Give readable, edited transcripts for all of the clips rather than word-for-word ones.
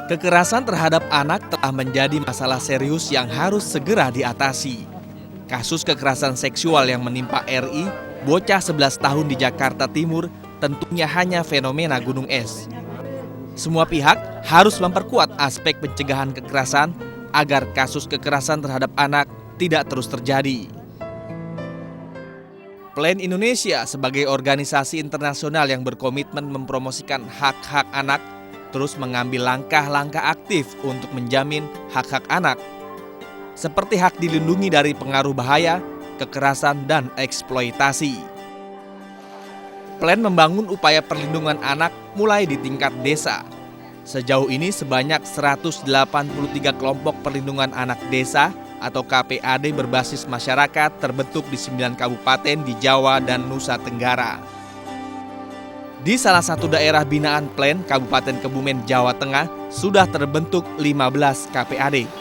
Kekerasan terhadap anak telah menjadi masalah serius yang harus segera diatasi. Kasus kekerasan seksual yang menimpa RI, bocah 11 tahun di Jakarta Timur, tentunya hanya fenomena gunung es. Semua pihak harus memperkuat aspek pencegahan kekerasan agar kasus kekerasan terhadap anak tidak terus terjadi. Plan Indonesia sebagai organisasi internasional yang berkomitmen mempromosikan hak-hak anak terus mengambil langkah-langkah aktif untuk menjamin hak-hak anak, seperti hak dilindungi dari pengaruh bahaya, kekerasan, dan eksploitasi. Plan membangun upaya perlindungan anak mulai di tingkat desa. Sejauh ini sebanyak 183 kelompok perlindungan anak desa atau KPAD berbasis masyarakat terbentuk di 9 kabupaten di Jawa dan Nusa Tenggara. Di salah satu daerah binaan Plan, Kabupaten Kebumen, Jawa Tengah, sudah terbentuk 15 KPAD.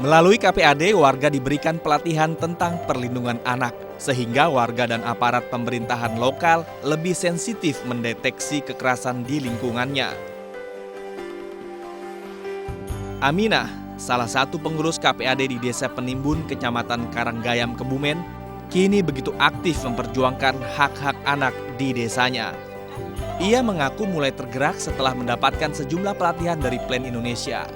Melalui KPAD, warga diberikan pelatihan tentang perlindungan anak, sehingga warga dan aparat pemerintahan lokal lebih sensitif mendeteksi kekerasan di lingkungannya. Aminah, salah satu pengurus KPAD di Desa Penimbun, Kecamatan Karanggayam, Kebumen, kini begitu aktif memperjuangkan hak-hak anak di desanya. Ia mengaku mulai tergerak setelah mendapatkan sejumlah pelatihan dari Plan Indonesia.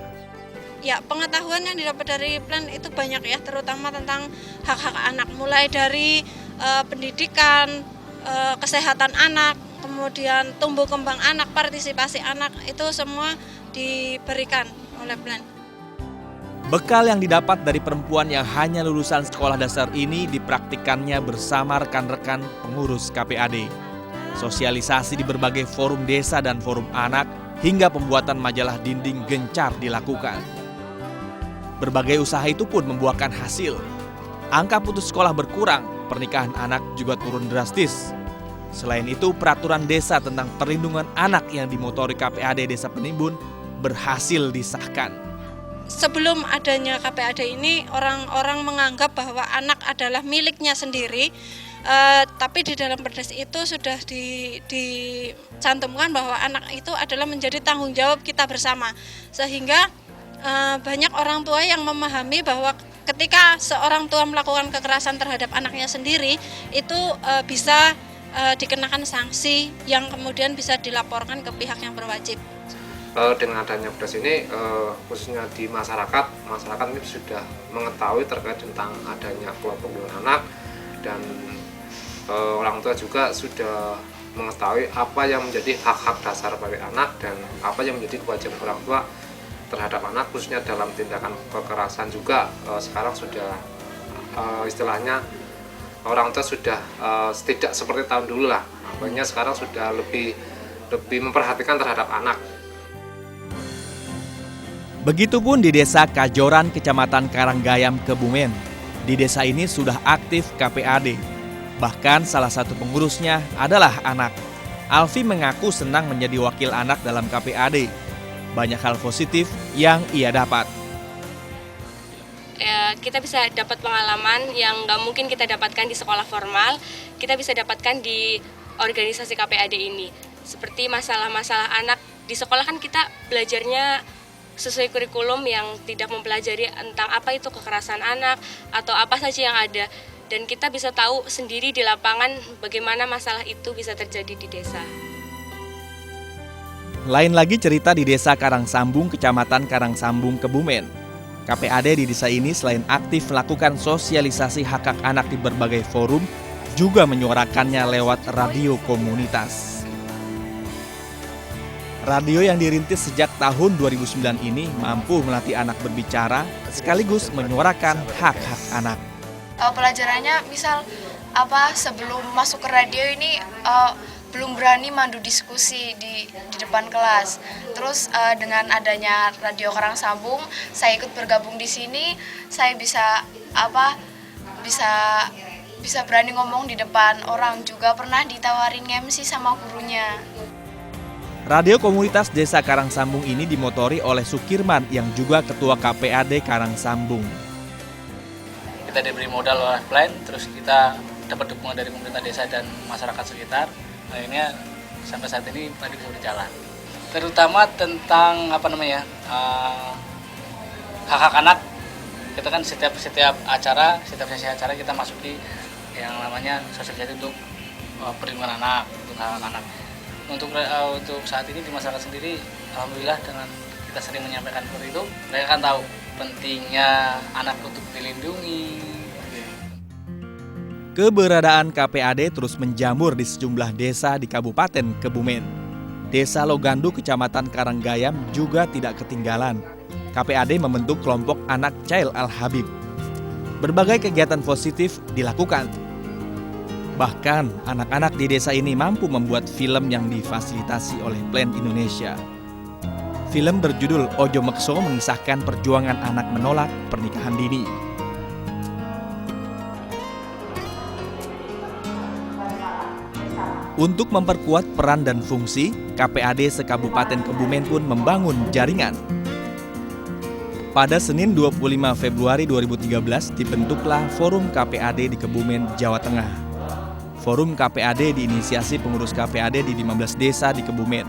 Ya, pengetahuan yang didapat dari Plan itu banyak ya, terutama tentang hak-hak anak, mulai dari pendidikan, kesehatan anak, kemudian tumbuh kembang anak, partisipasi anak, itu semua diberikan oleh Plan. Bekal yang didapat dari perempuan yang hanya lulusan sekolah dasar ini dipraktikannya bersama rekan-rekan pengurus KPAD. Sosialisasi di berbagai forum desa dan forum anak hingga pembuatan majalah dinding gencar dilakukan. Berbagai usaha itu pun membuahkan hasil. Angka putus sekolah berkurang, pernikahan anak juga turun drastis. Selain itu, peraturan desa tentang perlindungan anak yang dimotori KPAD Desa Penimbun berhasil disahkan. Sebelum adanya KPAD ini, orang-orang menganggap bahwa anak adalah miliknya sendiri, tapi di dalam Perdes itu sudah dicantumkan bahwa anak itu adalah menjadi tanggung jawab kita bersama. Sehingga banyak orang tua yang memahami bahwa ketika seorang tua melakukan kekerasan terhadap anaknya sendiri, itu bisa dikenakan sanksi yang kemudian bisa dilaporkan ke pihak yang berwajib. Dengan adanya Perdes ini, khususnya di masyarakat ini sudah mengetahui terkait tentang adanya kelompok perlindungan anak, dan orang tua juga sudah mengetahui apa yang menjadi hak-hak dasar bagi anak dan apa yang menjadi kewajiban orang tua terhadap anak, khususnya dalam tindakan kekerasan juga. Sekarang sudah istilahnya orang tua sudah tidak seperti tahun dulu lah, makanya sekarang sudah lebih memperhatikan terhadap anak. Begitupun di Desa Kajoran, Kecamatan Karanggayam, Kebumen. Di desa ini sudah aktif KPAD. Bahkan salah satu pengurusnya adalah anak. Alfi mengaku senang menjadi wakil anak dalam KPAD. Banyak hal positif yang ia dapat. Kita bisa dapat pengalaman yang nggak mungkin kita dapatkan di sekolah formal, kita bisa dapatkan di organisasi KPAD ini. Seperti masalah-masalah anak, di sekolah kan kita belajarnya sesuai kurikulum yang tidak mempelajari tentang apa itu kekerasan anak atau apa saja yang ada. Dan kita bisa tahu sendiri di lapangan bagaimana masalah itu bisa terjadi di desa. Lain lagi cerita di Desa Karangsambung, Kecamatan Karangsambung, Kebumen. KPAD di desa ini selain aktif melakukan sosialisasi hak-hak anak di berbagai forum, juga menyuarakannya lewat radio komunitas. Radio yang dirintis sejak tahun 2009 ini mampu melatih anak berbicara sekaligus menyuarakan hak-hak anak. Pelajarannya misal sebelum masuk ke radio ini belum berani mandu diskusi di depan kelas. Terus dengan adanya Radio Karangsambung, saya ikut bergabung di sini, saya bisa berani ngomong di depan orang, juga pernah ditawarin MC sama gurunya. Radio komunitas Desa Karangsambung ini dimotori oleh Sukirman yang juga ketua KPAD Karangsambung. Kita diberi modal oleh Plan, terus kita dapat dukungan dari pemerintah desa dan masyarakat sekitar. Akhirnya sampai saat ini tadi bisa berjalan. terutama tentang hak-hak anak. Kita kan setiap sesi acara kita masuki yang namanya sosialisasi untuk perlindungan anak, untuk hak anak. Untuk saat ini di masyarakat sendiri, alhamdulillah dengan kita sering menyampaikan seperti itu, mereka kan tahu pentingnya anak untuk dilindungi. Keberadaan KPAD terus menjamur di sejumlah desa di Kabupaten Kebumen. Desa Logandu, Kecamatan Karanggayam juga tidak ketinggalan. KPAD membentuk kelompok anak Child Al-Habib. Berbagai kegiatan positif dilakukan. Bahkan, anak-anak di desa ini mampu membuat film yang difasilitasi oleh Plan Indonesia. Film berjudul Ojo Mekso mengisahkan perjuangan anak menolak pernikahan dini. Untuk memperkuat peran dan fungsi, KPAD se-Kabupaten Kebumen pun membangun jaringan. Pada Senin 25 Februari 2013 dibentuklah Forum KPAD di Kebumen, Jawa Tengah. Forum KPAD diinisiasi pengurus KPAD di 15 desa di Kebumen.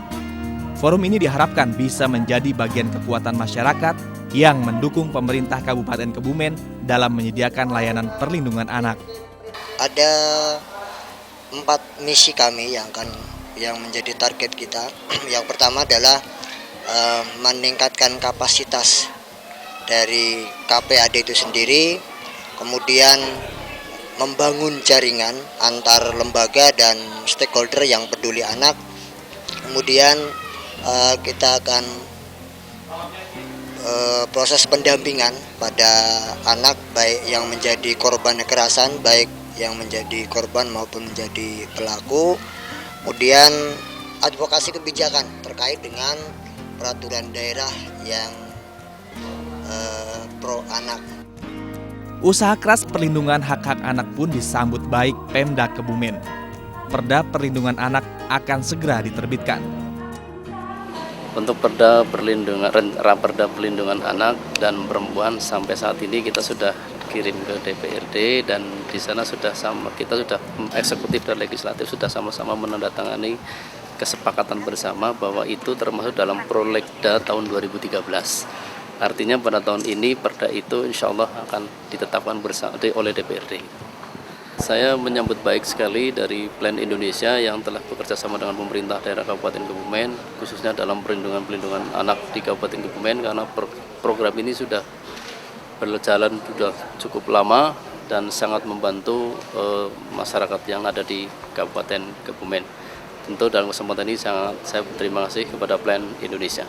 Forum ini diharapkan bisa menjadi bagian kekuatan masyarakat yang mendukung pemerintah Kabupaten Kebumen dalam menyediakan layanan perlindungan anak. Ada 4 misi kami yang menjadi target kita. Yang pertama adalah meningkatkan kapasitas dari KPAD itu sendiri, kemudian membangun jaringan antar lembaga dan stakeholder yang peduli anak. Kemudian kita akan proses pendampingan pada anak, baik yang menjadi korban kekerasan, baik yang menjadi korban maupun menjadi pelaku. Kemudian advokasi kebijakan terkait dengan peraturan daerah yang pro anak. Usaha keras perlindungan hak-hak anak pun disambut baik Pemda Kebumen. Perda Perlindungan Anak akan segera diterbitkan. Untuk Perda Perlindungan Anak dan Perempuan sampai saat ini kita sudah kirim ke DPRD dan di sana kita sudah eksekutif dan legislatif sudah sama-sama menandatangani kesepakatan bersama bahwa itu termasuk dalam Prolegda tahun 2013. Artinya pada tahun ini Perda itu insya Allah akan ditetapkan bersama oleh DPRD. Saya menyambut baik sekali dari Plan Indonesia yang telah bekerja sama dengan pemerintah daerah Kabupaten Kebumen, khususnya dalam perlindungan anak di Kabupaten Kebumen, karena program ini sudah berjalan sudah cukup lama dan sangat membantu masyarakat yang ada di Kabupaten Kebumen. Tentu dalam kesempatan ini saya berterima kasih kepada Plan Indonesia.